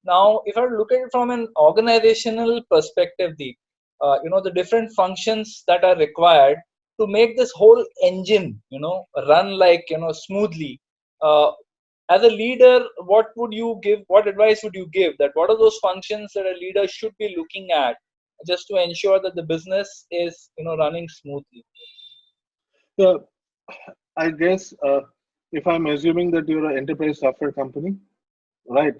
Now, if I look at it from an organizational perspective, the different functions that are required to make this whole engine, run like, smoothly. Uh, as a leader, what advice would you give, that what are those functions that a leader should be looking at just to ensure that the business is, running smoothly? So I guess if I'm assuming that you're an enterprise software company, right?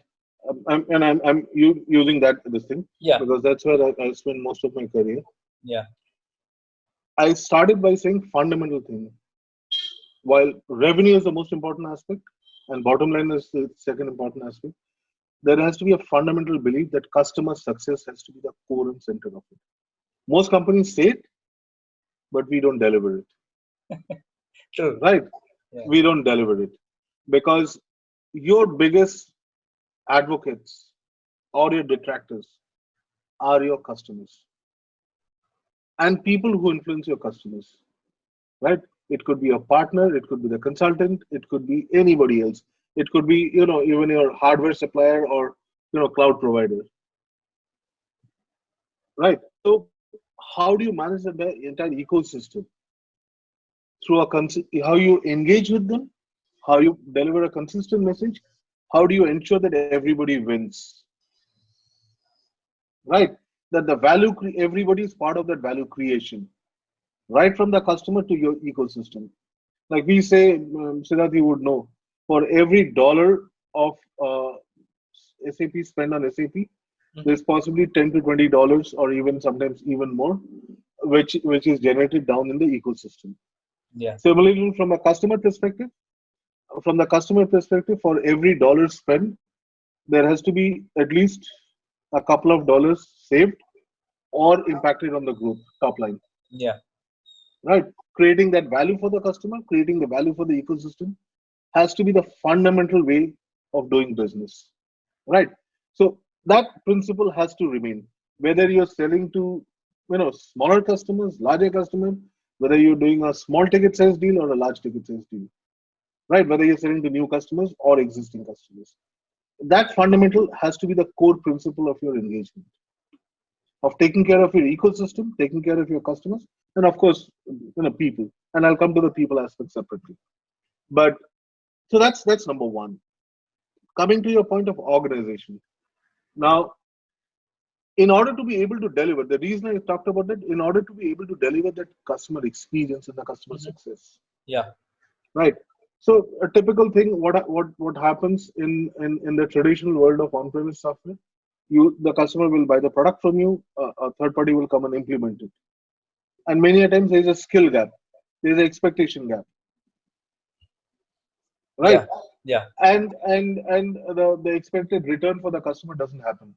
I'm using that this thing Yeah, because that's where I spent most of my career. yeah, I started by saying fundamental thing. While revenue is the most important aspect and bottom line is the second important aspect, there has to be a fundamental belief that customer success has to be the core and center of it. Most companies say it, but we don't deliver it. true. Right? Yeah, We don't deliver it because your biggest advocates or your detractors are your customers and people who influence your customers. Right? It could be a partner, it could be the consultant, it could be anybody else. It could be, even your hardware supplier or, cloud provider. Right? So how do you manage the entire ecosystem? Through how you engage with them, how you deliver a consistent message, how do you ensure that everybody wins, right? That everybody is part of that value creation, right from the customer to your ecosystem. Like we say, Siddharth, you would know, for every dollar of SAP spend on SAP, mhm, there's possibly $10 to $20, or even sometimes even more, which is generated down in the ecosystem. yeah, Similarly, from the customer perspective, for every dollar spent, there has to be at least a couple of dollars saved or impacted on the group top line, yeah, right? Creating that value for the customer, creating the value for the ecosystem has to be the fundamental way of doing business, right? So that principle has to remain, whether you're selling to smaller customers, larger customers, whether you're doing a small ticket size deal or a large ticket size deal, right? Whether you're selling to new customers or existing customers. That fundamental has to be the core principle of your engagement, of taking care of your ecosystem, taking care of your customers, and of course, people. And I'll come to the people aspect separately. But so that's number one. Coming to your point of organization. Now, in order to be able to deliver, the reason I talked about that, in order to be able to deliver that customer experience and the customer mhm, success, yeah, right? So a typical thing, what happens in the traditional world of on-premise software, the customer will buy the product from you, a third party will come and implement it, and many a times there is a skill gap, there is an expectation gap, right? yeah, yeah, And the expected return for the customer doesn't happen.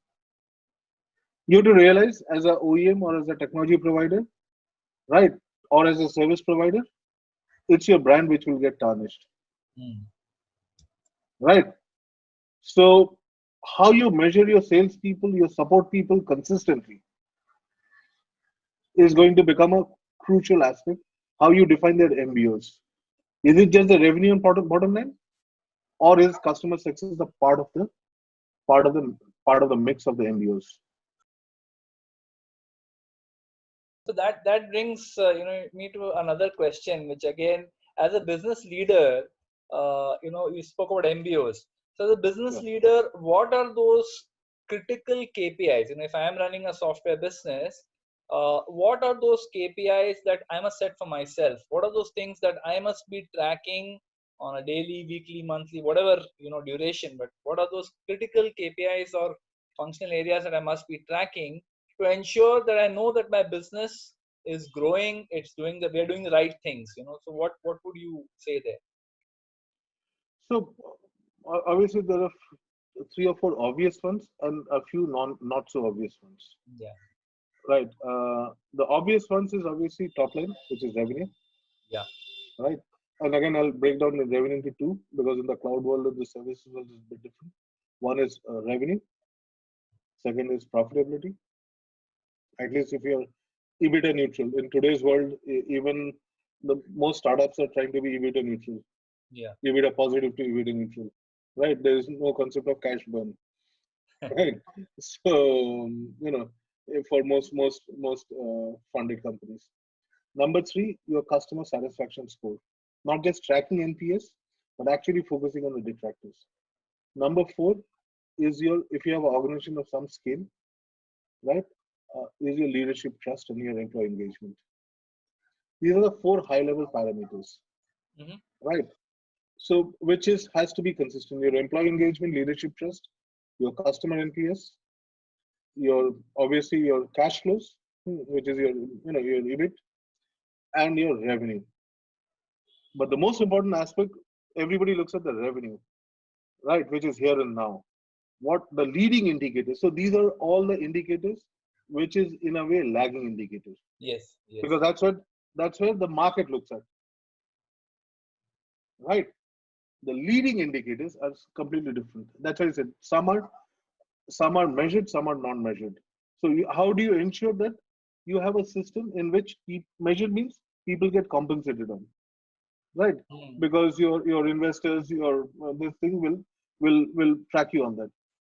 You have to realize, as a OEM or as a technology provider, right, or as a service provider, it's your brand which will get tarnished, mm, right? So how you measure your salespeople, your support people consistently is going to become a crucial aspect. How you define their MBOs. Is it just the revenue and bottom line, or is customer success a part of the part of the mix of the MBOs? so that brings me to another question, which again, as a business leader, you spoke about MBOs. So the business Yeah. leader, what are those critical KPIs? If I am running a software business, what are those KPIs that I must set for myself? What are those things that I must be tracking on a daily, weekly, monthly, whatever duration? But what are those critical KPIs or functional areas that I must be tracking to ensure that I know that my business is growing, we're doing the right things. So what would you say there? So obviously there are three or four obvious ones and a few not so obvious ones. Yeah, Right. The obvious ones is obviously top line, which is revenue, yeah, right? And again, I'll break down the revenue into two because in the cloud world and the services world is a bit different. One is revenue, second is profitability. At least if you're EBITDA neutral. In today's world, even the most startups are trying to be EBITDA neutral, yeah, EBITDA positive to EBITDA neutral, right? There is no concept of cash burn. right? So for most funded companies. Number three, your customer satisfaction score. Not just tracking NPS, but actually focusing on the detractors. Number four is your if you have an organization of some scale, right? Is your leadership trust and your employee engagement. These are the four high-level parameters, Hmm. right? So which is has to be consistent. Your employee engagement, leadership trust, your customer NPS, your obviously your cash flows, which is your EBIT and your revenue. But the most important aspect, everybody looks at the revenue, right, which is here and now. What the leading indicators? So these are all the indicators, which is in a way lagging indicators, Yes, yes. because that's where the market looks at, right? The leading indicators are completely different. That's why I said some are measured, some are non-measured. So how do you ensure that you have a system in which measured means people get compensated on, right? Mm. Because your investors, your this thing will track you on that.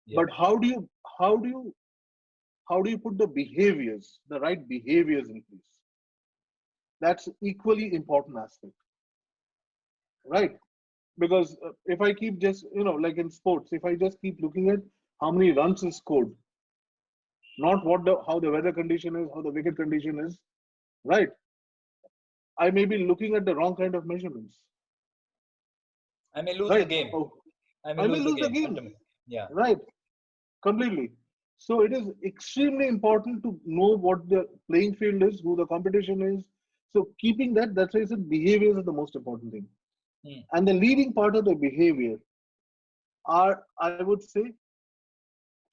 Yeah. But how do you how do you put the behaviors, the right behaviors in place? That's equally important aspect, right? Because if I keep just like in sports, if I just keep looking at how many runs is scored, not what the how the weather condition is, how the wicket condition is, right? I may be looking at the wrong kind of measurements, I may lose the right? game. Oh, I may I may lose the lose the game game, ultimately. Yeah. right? Completely. So it is extremely important to know what the playing field is, who the competition is. So keeping that's why I said behaviors are the most important thing. Mm. And the leading part of the behavior are, I would say,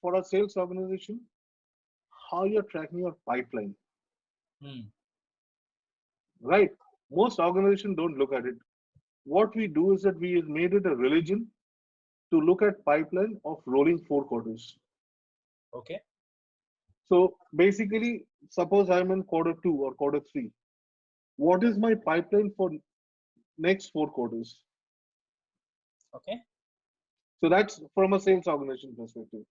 for a sales organization, how you're tracking your pipeline, Mm. right? Most organizations don't look at it. What we do is that we have made it a religion to look at pipeline of rolling 4 quarters. Okay. So basically, suppose I'm in quarter two or quarter three. What is my pipeline for next 4 quarters? Okay. So that's from a sales organization perspective.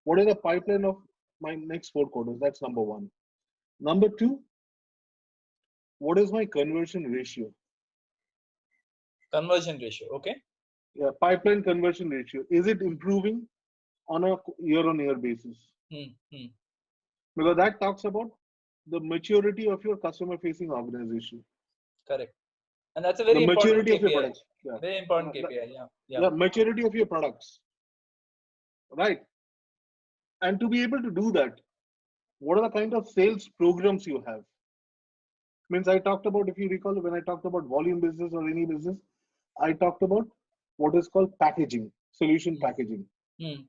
What is the pipeline of my next 4 quarters? That's number one. Number two, what is my conversion ratio? Conversion ratio. Okay. Yeah, pipeline conversion ratio. Is it improving on a year-on-year basis? Mm. Mm. Because that talks about the maturity of your customer-facing organization, Correct. And that's a the very important maturity of your KPI. products. Yeah, Very important KPI. Yeah. Yeah. yeah, maturity of your products, right? And to be able to do that, what are the kind of sales programs you have? Means I talked about, if you recall, when I talked about volume business or any business, I talked about what is called packaging, solution Mm. packaging, Mm.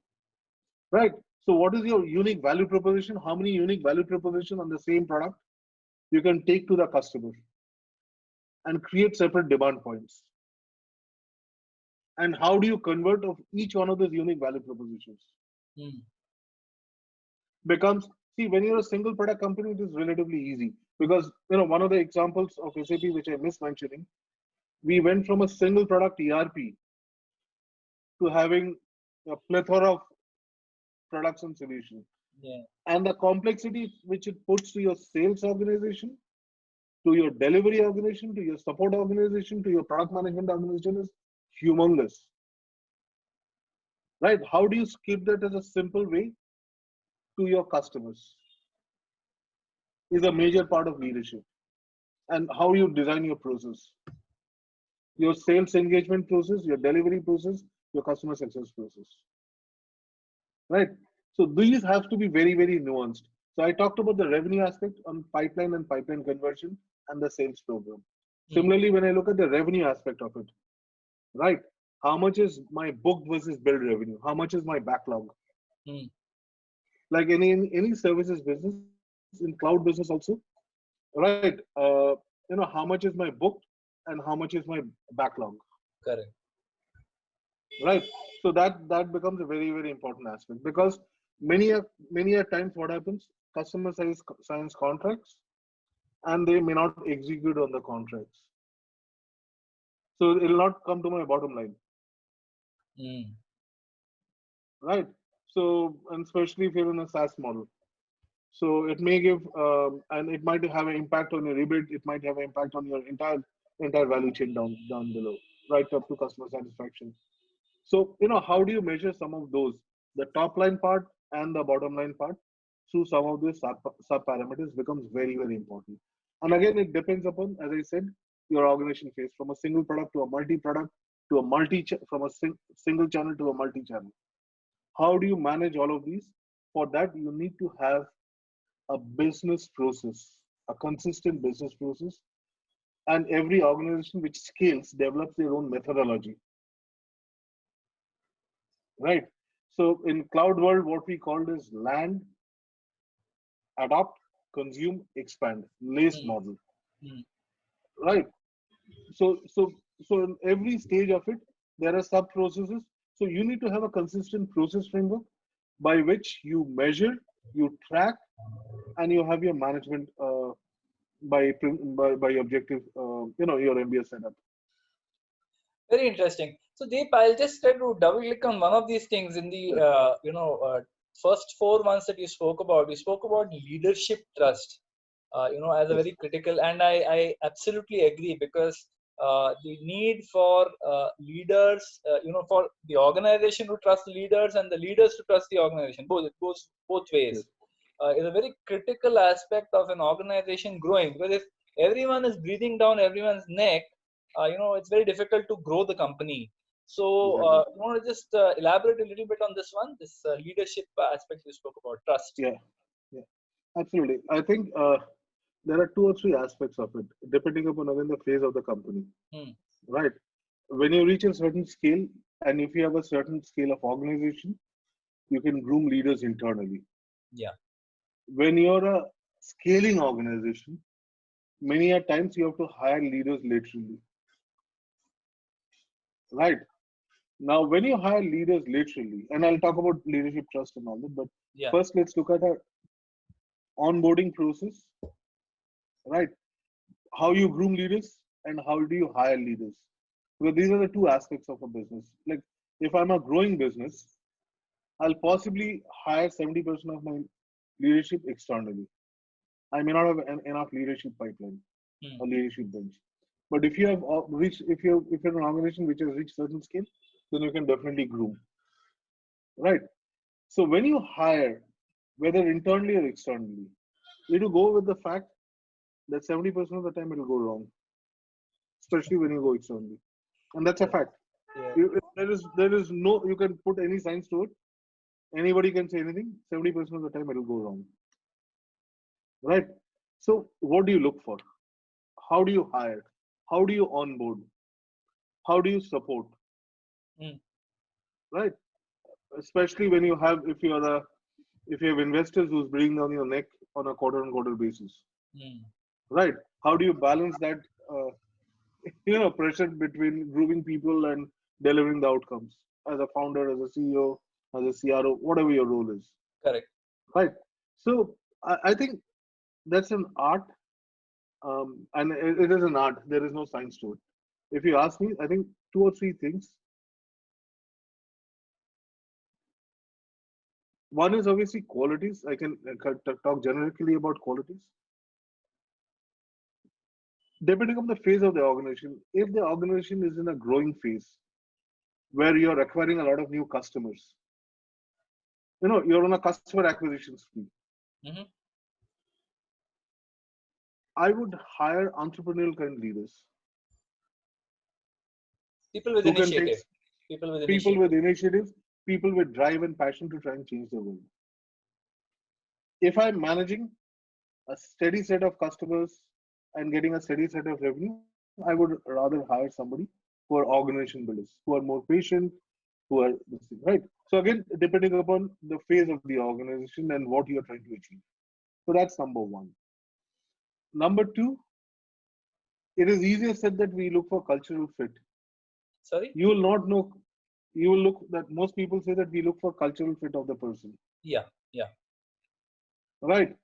right? So what is your unique value proposition? How many unique value proposition on the same product you can take to the customer and create separate demand points? And how do you convert of each one of those unique value propositions? Mm. Becomes, see, when you're a single product company, it is relatively easy because one of the examples of SAP which I missed mentioning, we went from a single product ERP to having a plethora of products and solutions. Yeah. And the complexity which it puts to your sales organization, to your delivery organization, to your support organization, to your product management organization is humongous, right? How do you skip that as a simple way to your customers is a major part of leadership, and how you design your process, your sales engagement process, your delivery process, your customer success process, right? So these have to be very, very nuanced. So I talked about the revenue aspect on pipeline and pipeline conversion and the sales program. Mm. Similarly, when I look at the revenue aspect of it, right? How much is my booked versus billed revenue? How much is my backlog? Mm. Like any services business, in cloud business also, right? How much is my booked and how much is my backlog, Correct. right? So that becomes a very, very important aspect because many a times what happens, customers signs contracts and they may not execute on the contracts. So it will not come to my bottom line, Mm. right? So, and especially if you're in a SaaS model, so it may give, and it might have an impact on your rebate. It might have an impact on your entire value chain down below, right up to customer satisfaction. So, how do you measure some of those, the top line part and the bottom line part, through some of these sub parameters becomes very, very important. And again, it depends upon, as I said, your organization phase, from a single product to a multi product to a from a single channel to a multi channel. How do you manage all of these? For that, you need to have a business process, a consistent business process, and every organization which scales develops their own methodology, right? So in cloud world, what we called is land, adopt, consume, expand, lace Mm, model, mm. right? So in every stage of it, there are sub processes. So you need to have a consistent process framework by which you measure, you track, and you have your management by objective, your MBS setup. Very interesting. So, Deep, I'll just try to double click on one of these things in the first 4 months that you spoke about. You spoke about leadership trust, as a Yes, very critical, and I absolutely agree, because the need for leaders, for the organization to trust leaders and the leaders to trust the organization, both, it goes both yes, ways, is a very critical aspect of an organization growing. Because if everyone is breathing down everyone's neck, it's very difficult to grow the company. So, exactly. you want to just elaborate a little bit on this one, this leadership aspect you spoke about, trust. Yeah, yeah, absolutely. I think there are two or three aspects of it, depending upon again the phase of the company, Hmm. right? When you reach a certain scale, and if you have a certain scale of organization, you can groom leaders internally. Yeah. When you're a scaling organization, many a times you have to hire leaders laterally, right? Now, when you hire leaders laterally, and I'll talk about leadership trust and all that, but Yeah. first let's look at our onboarding process, right? How you groom leaders and how do you hire leaders? Because these are the two aspects of a business. Like, if I'm a growing business, I'll possibly hire 70% of my leadership externally. I may not have enough leadership pipeline Hmm. or leadership bench. But if you have reached, if you're an organization which has reached certain scale, then you can definitely groom, right? So when you hire, whether internally or externally, you need to go with the fact that 70% of the time it will go wrong, especially when you go externally, and that's a Yeah. fact. Yeah. There is no, you can put any science to it. Anybody can say anything. 70% of the time it will go wrong, right? So what do you look for? How do you hire? How do you onboard? How do you support? Hmm. Right? Especially when you have, if you have investors who's breathing down your neck on a quarter-on-quarter basis, Hmm. right? How do you balance that, uh, pressure between grooming people and delivering the outcomes as a founder, as a CEO, as a CRO, whatever your role is, Correct. right? So I think that's an art, and it is an art. There is no science to it. If you ask me, I think two or three things. One is obviously qualities. I can talk generically about qualities. Depending on the phase of the organization, if the organization is in a growing phase where you're acquiring a lot of new customers, you're on a customer acquisition spree, Hmm. I would hire entrepreneurial kind leaders People with who can take initiative. People with people with initiative. initiative, people with drive and passion to try and change the world. If I'm managing a steady set of customers and getting a steady set of revenue, I would rather hire somebody who are organization builders, who are more patient, who are this thing, right? So again, depending upon the phase of the organization and what you're trying to achieve. So that's number one. Number two, it is easier said that we look for cultural fit. Sorry. You will not know. You will look that most people say that we look for cultural fit of the person, Yeah. Yeah. right?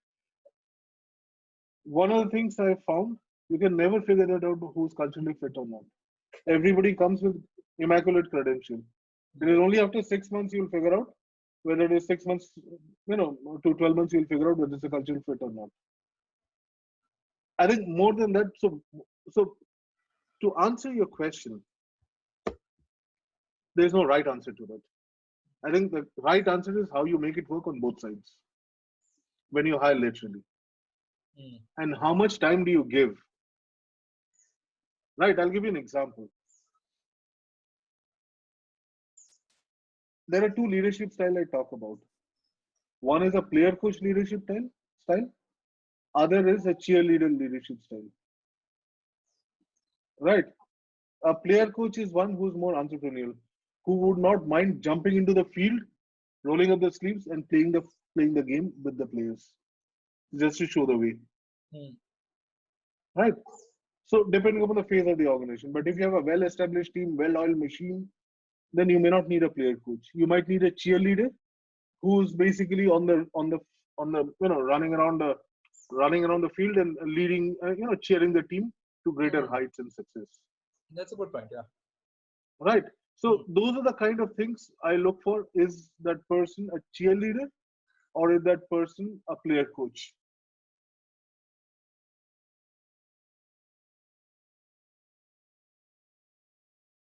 One of the things I found, you can never figure that out who's culturally fit or not. Correct. Everybody comes with immaculate credential. It is Yeah. only after 6 months you'll figure out Whether it is 6 months, to 12 months, you'll figure out whether it's a cultural fit or not. I think more than that. So to answer your question, there's no right answer to that. I think the right answer is how you make it work on both sides when you hire laterally, Mm. and how much time do you give. Right? I'll give you an example. There are two leadership style I talk about. One is a player coach leadership style. Other is a cheerleader leadership style. Right? A player coach is one who's more entrepreneurial, who would not mind jumping into the field, rolling up the sleeves, and playing the game with the players just to show the way. Mm. Right? So depending upon the phase of the organization. But if you have a well-established team, well-oiled machine, then you may not need a player coach. You might need a cheerleader who's basically on the running around the field and leading, cheering the team to greater Mm. heights and success. That's a good point. Yeah. Right. Mm. So those are the kind of things I look for. Is that person a cheerleader or is that person a player coach?